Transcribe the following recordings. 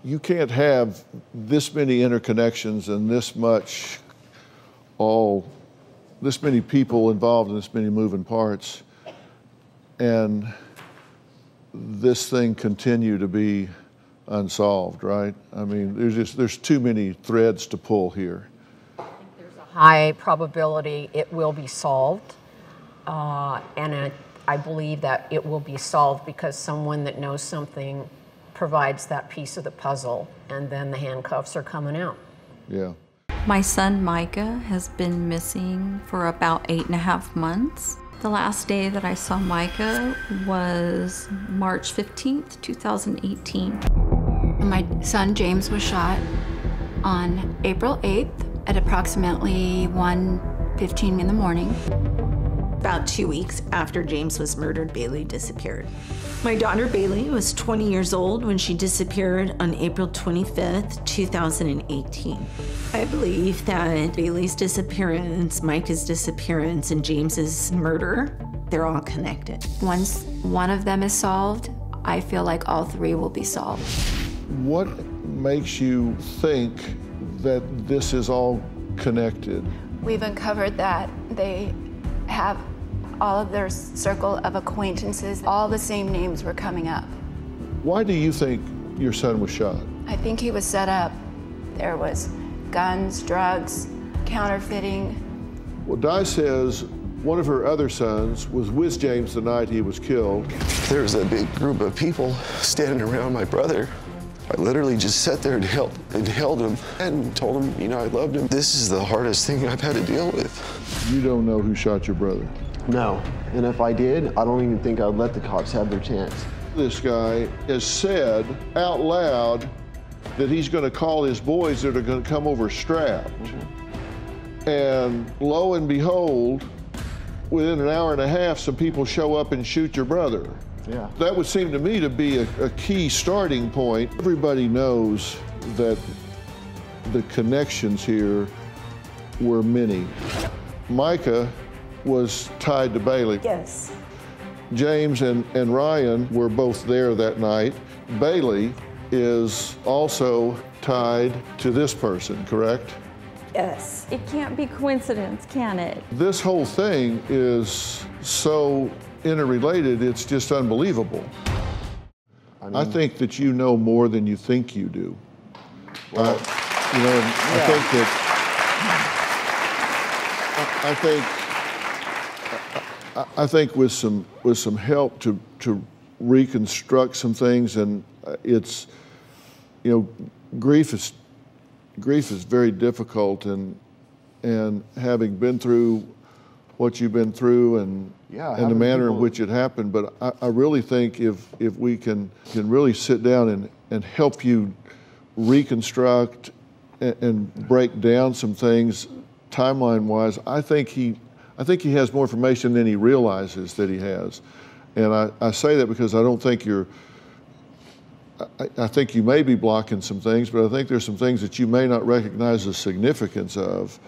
you can't have this many interconnections and this many people involved in this many moving parts, and this thing continue to be unsolved, right? I mean, there's too many threads to pull here. I think there's a high probability it will be solved, and I believe that it will be solved because someone that knows something provides that piece of the puzzle, and then the handcuffs are coming out. Yeah. My son Micah has been missing for about 8.5 months. The last day that I saw Micah was March 15th, 2018. My son James was shot on April 8th at approximately 1:15 in the morning. About 2 weeks after James was murdered, Bailey disappeared. My daughter Bailey was 20 years old when she disappeared on April 25th, 2018. I believe that Bailey's disappearance, Micah's disappearance, and James's murder, they're all connected. Once one of them is solved, I feel like all three will be solved. What makes you think that this is all connected? We've uncovered that they have all of their circle of acquaintances, all the same names were coming up. Why do you think your son was shot? I think he was set up. There was guns, drugs, counterfeiting. Well, Di says one of her other sons was with James the night he was killed. There was a big group of people standing around my brother. I literally just sat there and held him and told him, you know, I loved him. This is the hardest thing I've had to deal with. You don't know who shot your brother? No, and if I did, I don't even think I'd let the cops have their chance. This guy has said out loud that he's going to call his boys that are going to come over strapped. And lo and behold, within an hour and a half, some people show up and shoot your brother. Yeah. That would seem to me to be a key starting point. Everybody knows that the connections here were many. Micah was tied to Bailey. Yes. James and Ryan were both there that night. Bailey is also tied to this person, correct? Yes. It can't be coincidence, can it? This whole thing is so interrelated, it's just unbelievable. I think that you know more than you think you do. Well, you know, I think with some help to reconstruct some things, and it's, you know, grief is very difficult, and having been through what you've been through and the manner in which it happened, but I really think if we can really sit down and help you reconstruct and break down some things timeline-wise, I think he has more information than he realizes that he has. And I say that because I don't think I think you may be blocking some things, but I think there's some things that you may not recognize the significance of.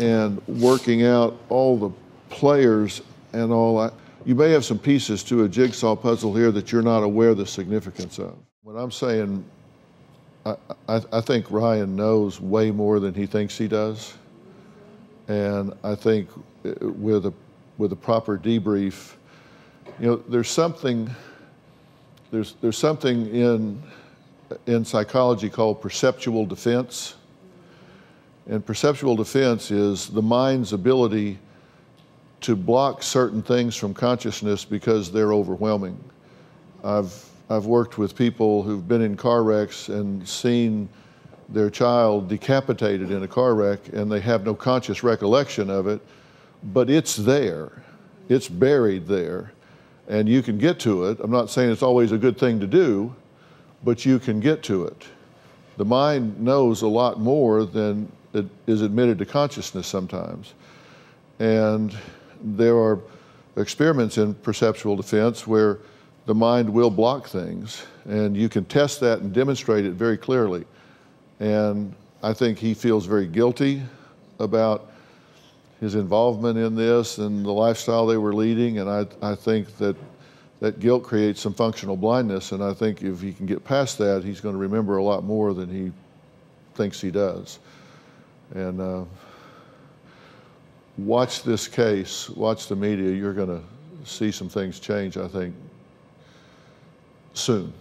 And working out all the players and all that, you may have some pieces to a jigsaw puzzle here that you're not aware of the significance of. When I'm saying, I think Ryan knows way more than he thinks he does. And I think with a proper debrief, you know, there's something in psychology called perceptual defense. And perceptual defense is the mind's ability to block certain things from consciousness because they're overwhelming. I've worked with people who've been in car wrecks and seen their child decapitated in a car wreck, and they have no conscious recollection of it, but it's there. It's buried there, and you can get to it. I'm not saying it's always a good thing to do, but you can get to it. The mind knows a lot more than it is admitted to consciousness sometimes. And there are experiments in perceptual defense where the mind will block things, and you can test that and demonstrate it very clearly. And I think he feels very guilty about his involvement in this and the lifestyle they were leading, and I think that that guilt creates some functional blindness, and I think if he can get past that, he's going to remember a lot more than he thinks he does. And watch this case, watch the media. You're going to see some things change, I think, soon.